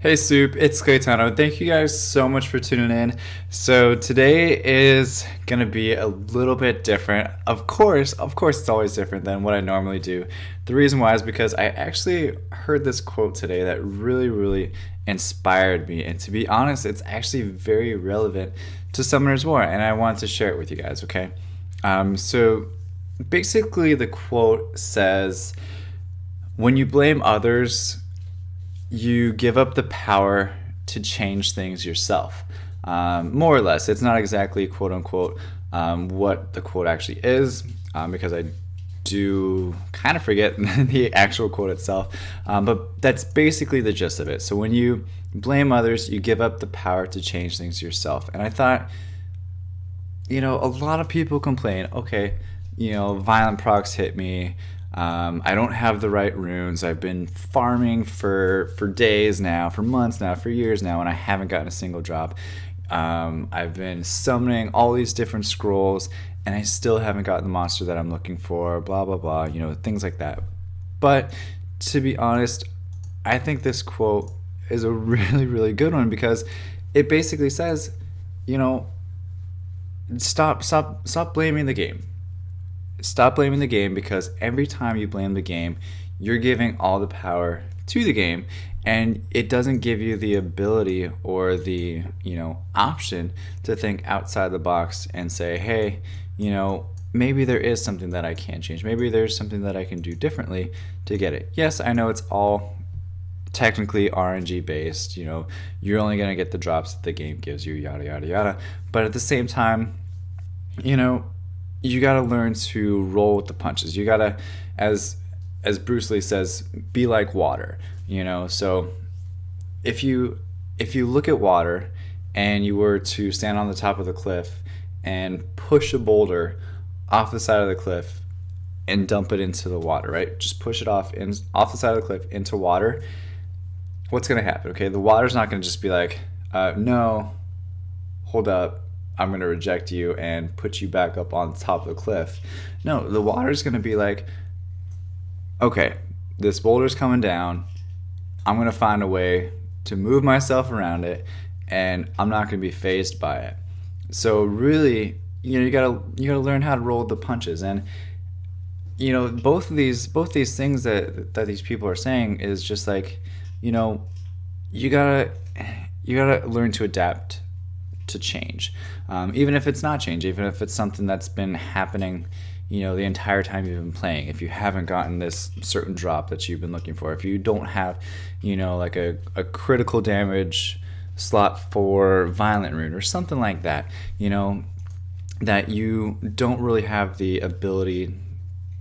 Hey Soup, it's Claytano. Thank you guys so much for tuning in. So today is gonna be a little bit different. Of course, it's always different than what I normally do. The reason why is because I actually heard this quote today that really inspired me, and to be honest, it's actually very relevant to Summoners War, and I wanted to share it with you guys. Okay, so basically the quote says, "When you blame others, you give up the power to change things yourself." More or less. It's not exactly quote unquote what the quote actually is, because I do kind of forget the actual quote itself. But that's basically the gist of it. So when you blame others, you give up the power to change things yourself. And I thought, a lot of people complain, okay, violent procs hit me. I don't have the right runes. I've been farming for days now, for months now, for years now, and I haven't gotten a single drop. I've been summoning all these different scrolls, and I still haven't gotten the monster that I'm looking for, blah, blah, blah, things like that. But to be honest, I think this quote is a really good one because it basically says, you know, stop blaming the game. Stop blaming the game, because every time you blame the game, you're giving all the power to the game, and it doesn't give you the ability or the option to think outside the box and say, hey, maybe there is something that I can change. Maybe there's something that I can do differently to get it. Yes, I know it's all technically RNG based. You're only going to get the drops that the game gives you, yada yada yada. But at the same time, you know you got to learn to roll with the punches. You got to, as Bruce Lee says, be like water. So if you look at water and you were to stand on the top of the cliff and push a boulder off the side of the cliff and dump it into the water, right? Just push it off the side of the cliff into water. What's going to happen? Okay, the water's not going to just be like, no, hold up, I'm going to reject you and put you back up on top of the cliff. No, the water's going to be like, okay, this boulder's coming down. I'm going to find a way to move myself around it, and I'm not going to be fazed by it. So really, you gotta learn how to roll the punches. And both these things that these people are saying is just like, you gotta learn to adapt to change, even if it's not change, even if it's something that's been happening the entire time you've been playing. If you haven't gotten this certain drop that you've been looking for, if you don't have like a critical damage slot for violent rune or something like that, that you don't really have the ability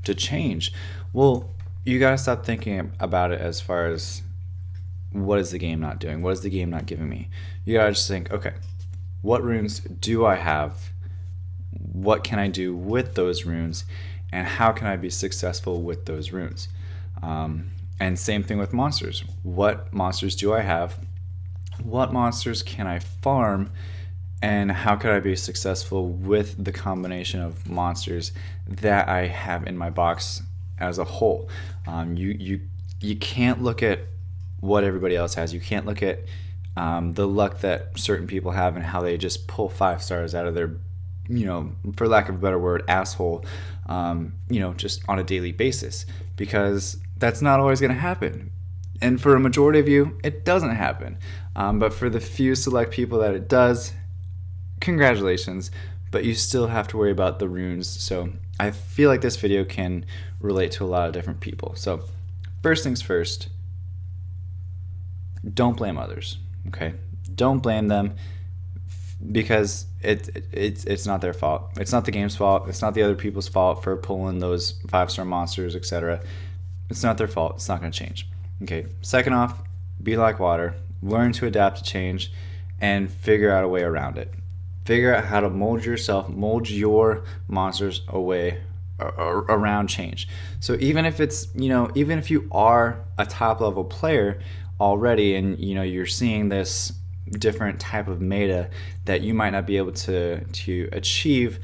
to change, well, you gotta stop thinking about it as far as, what is the game not doing? What is the game not giving me? You gotta just think, okay, what runes do I have? What can I do with those runes? And how can I be successful with those runes? And same thing with monsters. What monsters do I have? What monsters can I farm? And how could I be successful with the combination of monsters that I have in my box as a whole? You can't look at what everybody else has. You can't look at the luck that certain people have and how they just pull 5 stars out of their, for lack of a better word, asshole, just on a daily basis, because that's not always going to happen. And for a majority of you, it doesn't happen. But for the few select people that it does, congratulations, but you still have to worry about the runes. So I feel like this video can relate to a lot of different people. So first things first, don't blame others. Okay, don't blame them, because it's not their fault. It's not the game's fault. It's not the other people's fault for pulling those 5-star monsters, etc. It's not their fault. It's not going to change. Okay, second off, be like water. Learn to adapt to change and figure out a way around it. Figure out how to mold your monsters away around change. So even if it's, even if you are a top level player already, and you're seeing this different type of meta that you might not be able to achieve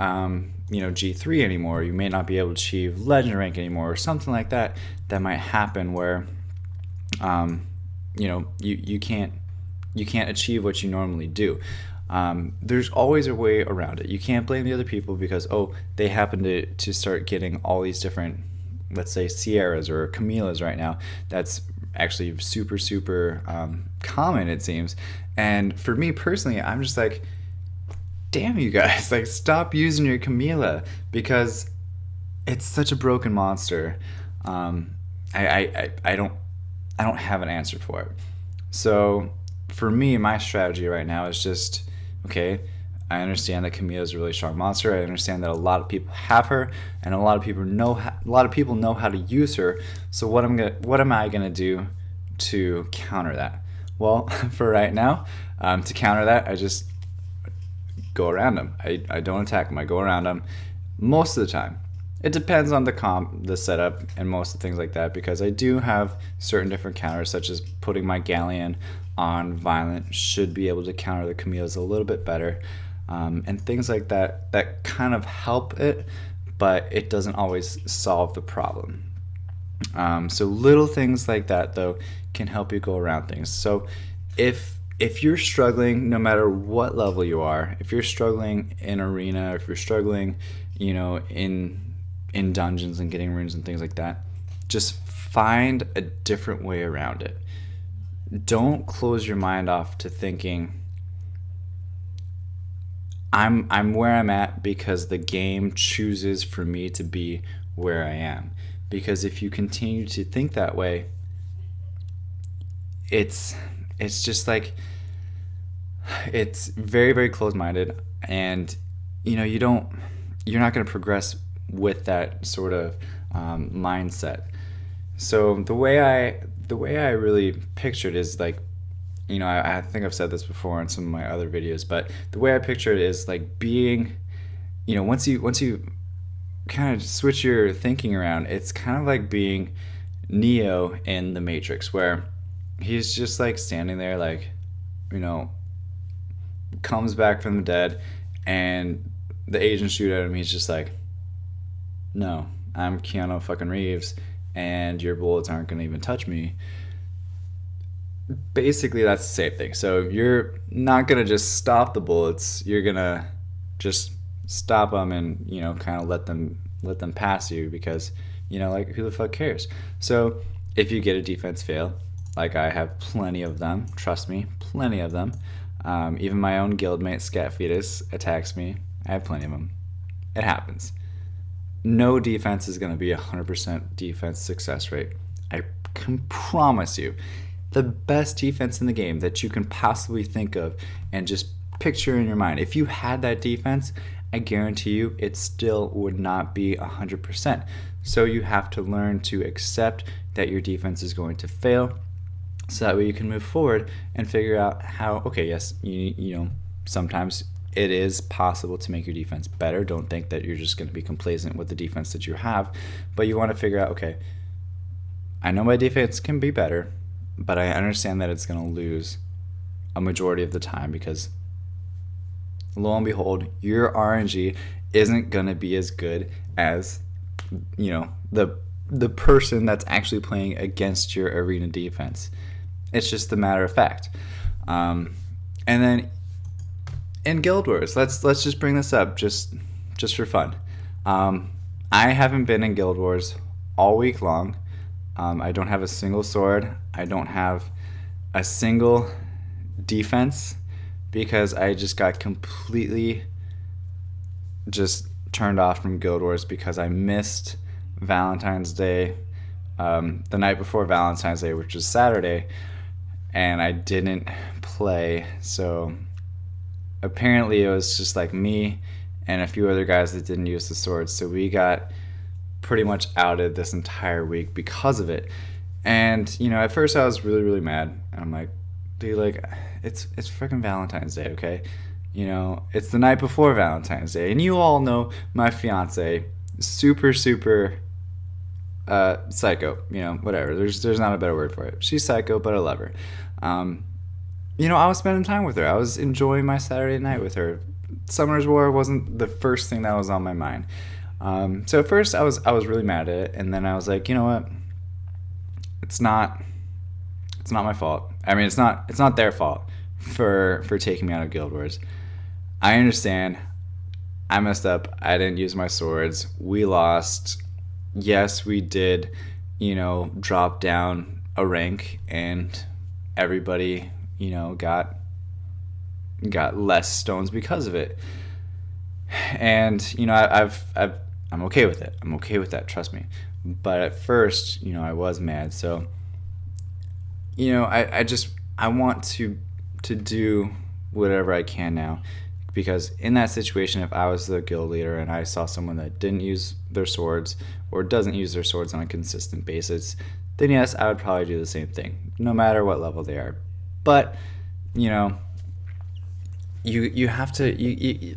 G3 anymore, you may not be able to achieve legend rank anymore, or something like that might happen where you can't achieve what you normally do. There's always a way around it. You can't blame the other people because, oh, they happen to start getting all these different, let's say, Sierras or Camellias right now. That's actually super, super common, it seems. And for me personally, I'm just like, damn you guys, like stop using your Camellia because it's such a broken monster. I don't have an answer for it. So for me, my strategy right now is just, okay, I understand that Camilla is a really strong monster. I understand that a lot of people have her, and a lot of people know how to use her. So what am I gonna do to counter that? Well, for right now, to counter that, I just go around them. I don't attack them. I go around them most of the time. It depends on the setup, and most of the things like that, because I do have certain different counters, such as putting my Galleon on Violent should be able to counter the Camillas a little bit better, and things like that that kind of help it, but it doesn't always solve the problem. So little things like that, though, can help you go around things. So if you're struggling, no matter what level you are, if you're struggling in arena, if you're struggling, in dungeons and getting runes and things like that, just find a different way around it. Don't close your mind off to thinking I'm where I'm at because the game chooses for me to be where I am. Because if you continue to think that way, it's just like, it's very, very close-minded, and you're not going to progress with that sort of mindset. So the way I really pictured is like, I think I've said this before in some of my other videos, but the way I picture it is like being, once you kind of switch your thinking around, it's kind of like being Neo in the Matrix, where he's just like standing there, like, comes back from the dead, and the agents shoot at him. He's just like, no, I'm Keanu fucking Reeves, and your bullets aren't gonna even touch me. Basically, that's the same thing. So you're not gonna just stop the bullets. You're gonna just stop them and kind of let them pass you, because like, who the fuck cares? So if you get a defense fail, like I have plenty of them, trust me, plenty of them. Even my own guildmate Scat Fetus attacks me. I have plenty of them. It happens. No defense is going to be 100% defense success rate. I can promise you, the best defense in the game that you can possibly think of and just picture in your mind, if you had that defense, I guarantee you it still would not be 100%. So you have to learn to accept that your defense is going to fail, so that way you can move forward and figure out how, okay, yes, sometimes it is possible to make your defense better. Don't think that you're just going to be complacent with the defense that you have, but you want to figure out, okay, I know my defense can be better, but I understand that it's going to lose a majority of the time, because lo and behold, your RNG isn't going to be as good as, the person that's actually playing against your arena defense. It's just a matter of fact. And then in Guild Wars, let's just bring this up just for fun. I haven't been in Guild Wars all week long. I don't have a single sword. I don't have a single defense, because I just got completely just turned off from Guild Wars because I missed Valentine's Day, the night before Valentine's Day, which was Saturday, and I didn't play. So apparently it was just like me and a few other guys that didn't use the swords, so we got pretty much outed this entire week because of it. And at first I was really, really mad, and I'm like, dude, like, it's freaking Valentine's Day, okay? It's the night before Valentine's Day, and you all know my fiance, super, super psycho, whatever. There's not a better word for it. She's psycho, but I love her. I was spending time with her. I was enjoying my Saturday night with her. Summer's War wasn't the first thing that was on my mind. So at first I was really mad at it, and then I was like, you know what? It's not my fault. I mean, it's not their fault for taking me out of Guild Wars. I understand. I messed up. I didn't use my swords. We lost. Yes, we did, drop down a rank, and everybody, got less stones because of it. And I'm okay with it. I'm okay with that. Trust me. But at first, I was mad. So, I want to do whatever I can now, because in that situation, if I was the guild leader and I saw someone that didn't use their swords or doesn't use their swords on a consistent basis, then yes, I would probably do the same thing, no matter what level they are. But you have to you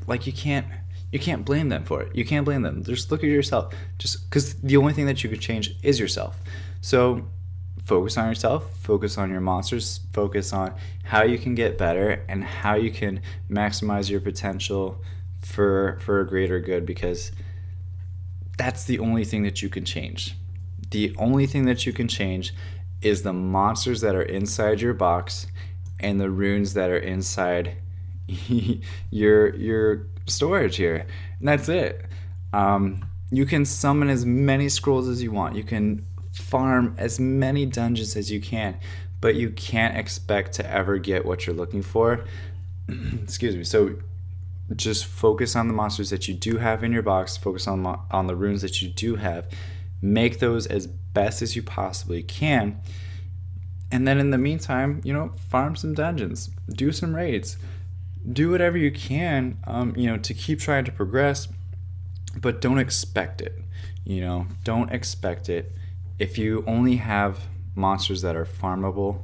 can't blame them for it. You can't blame them. Just look at yourself. Just because the only thing that you could change is yourself. So focus on yourself, focus on your monsters, focus on how you can get better and how you can maximize your potential for a greater good, because that's the only thing that you can change. The only thing that you can change is the monsters that are inside your box and the runes that are inside your storage here, and that's it. You can summon as many scrolls as you want. You can farm as many dungeons as you can, but you can't expect to ever get what you're looking for. Excuse me. So just focus on the monsters that you do have in your box. Focus on the runes that you do have. Make those as best as you possibly can. And then in the meantime, farm some dungeons, do some raids, do whatever you can, to keep trying to progress, but don't expect it. Don't expect it. If you only have monsters that are farmable,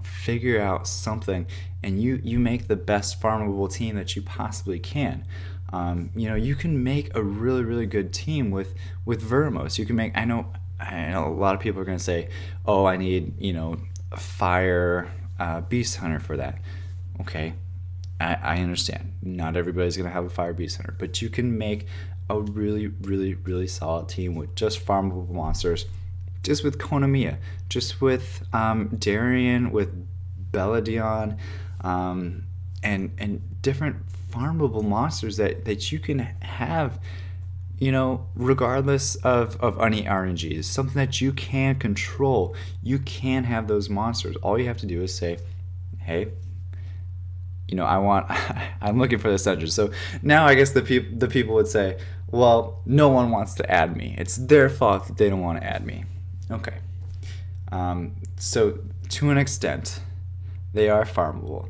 figure out something, and you make the best farmable team that you possibly can. You can make a really, really good team with Vermos. You can make. I know a lot of people are going to say, "Oh, I need a fire beast hunter for that." Okay, I understand. Not everybody's going to have a fire beast hunter, but you can make a really, really, really solid team with just farmable monsters, just with Konamiya, just with Darien, with Belladon, and different farmable monsters that you can have, regardless of any RNGs, something that you can control. You can have those monsters. All you have to do is say, hey, I'm looking for this dungeon. So now I guess the people would say, well, no one wants to add me. It's their fault that they don't want to add me. Okay. So to an extent, they are farmable.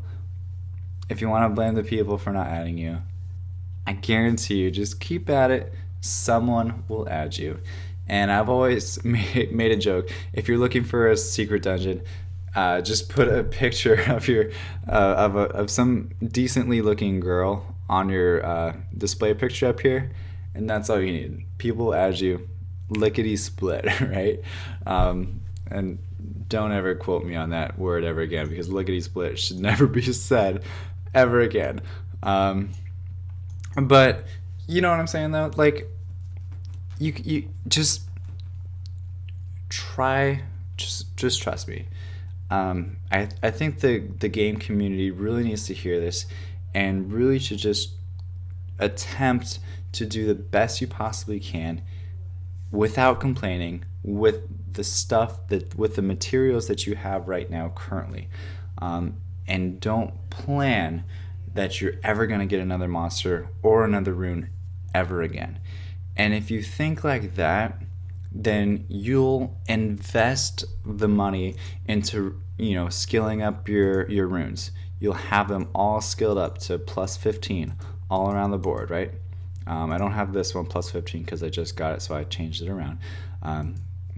If you want to blame the people for not adding you, I guarantee you, just keep at it. Someone will add you. And I've always made a joke. If you're looking for a secret dungeon, just put a picture of your of some decently looking girl on your display picture up here, and that's all you need. People will add you, lickety split, right? And don't ever quote me on that word ever again, because lickety split should never be said ever again. But you know what I'm saying though? Like, you just try, just trust me. I think the game community really needs to hear this and really should just attempt to do the best you possibly can without complaining, with the materials that you have right now currently, and don't plan that you're ever going to get another monster or another rune ever again. And if you think like that, then you'll invest the money into skilling up your runes. You'll have them all skilled up to plus 15 all around the board, right? I don't have this one plus 15 because I just got it, so I changed it around.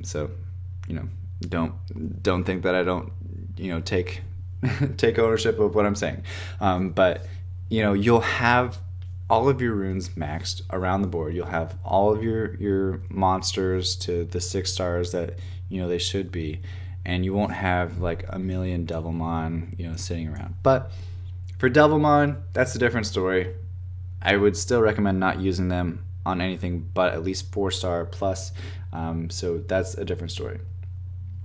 So don't think that I don't take take ownership of what I'm saying. But you'll have all of your runes maxed around the board. You'll have all of your monsters to the 6 stars that they should be, and you won't have like a million Devilmon sitting around. But for Devilmon, that's a different story. I would still recommend not using them on anything but at least 4-star plus. So that's a different story.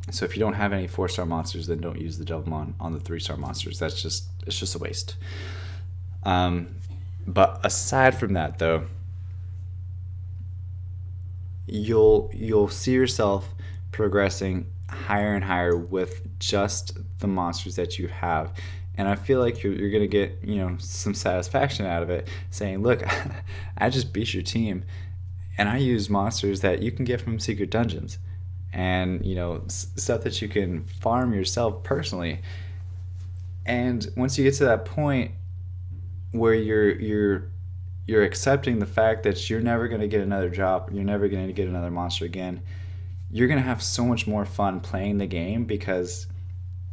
So if you don't have any 4-star monsters, then don't use the Devilmon on the 3-star monsters. It's just a waste. But aside from that, though, you'll see yourself progressing higher and higher with just the monsters that you have. And I feel like you're gonna get, you know, some satisfaction out of it, saying, look, I just beat your team, and I use monsters that you can get from secret dungeons, and, you know, stuff that you can farm yourself personally. And once you get to that point where you're accepting the fact that you're never going to get another drop, you're never going to get another monster again, you're going to have so much more fun playing the game, because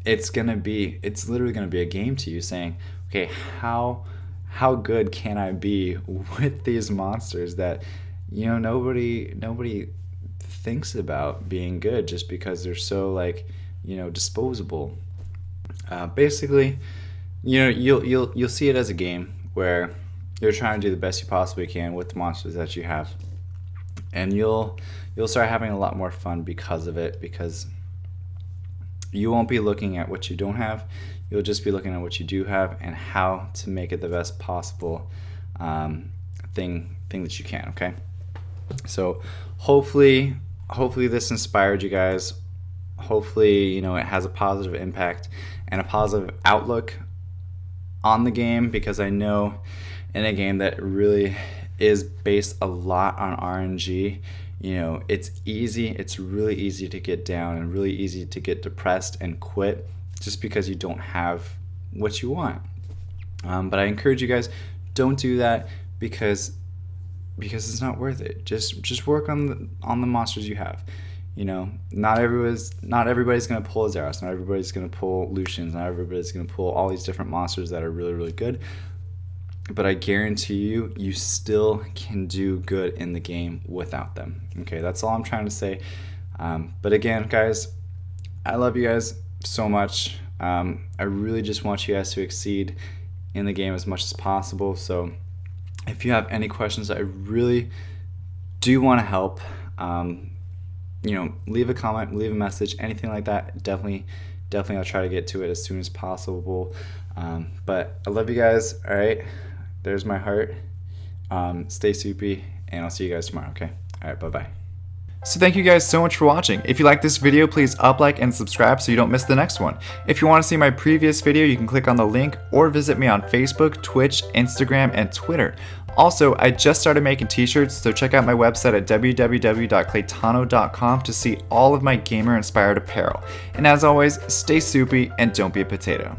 it's literally going to be a game to you, saying, okay, how good can I be with these monsters that, you know, nobody thinks about being good, just because they're so, like, you know, disposable. Basically, you know, you'll see it as a game where you're trying to do the best you possibly can with the monsters that you have, and you'll start having a lot more fun because of it, because you won't be looking at what you don't have. You'll just be looking at what you do have and how to make it the best possible thing that you can. Okay, so hopefully this inspired you guys. Hopefully, you know, it has a positive impact and a positive outlook on the game, because I know in a game that really is based a lot on RNG, you know, it's really easy to get down and really easy to get depressed and quit just because you don't have what you want. But I encourage you guys, don't do that, because it's not worth it. Just work on the monsters you have. You know, not everybody's gonna pull Azeros, not everybody's gonna pull Lucians, not everybody's gonna pull all these different monsters that are really, really good. But I guarantee you still can do good in the game without them. Okay, that's all I'm trying to say. But again, guys, I love you guys so much. I really just want you guys to exceed in the game as much as possible. So if you have any questions, I really do want to help. You know, leave a comment, leave a message, anything like that. Definitely I'll try to get to it as soon as possible. But I love you guys. All right, there's my heart. Stay soupy, and I'll see you guys tomorrow. Okay, all right, bye-bye. So thank you guys so much for watching. If you like this video, please like and subscribe so you don't miss the next one. If you want to see my previous video, you can click on the link or visit me on Facebook, Twitch, Instagram, and Twitter. Also, I just started making t-shirts, so check out my website at www.claytano.com to see all of my gamer-inspired apparel. And as always, stay soupy and don't be a potato.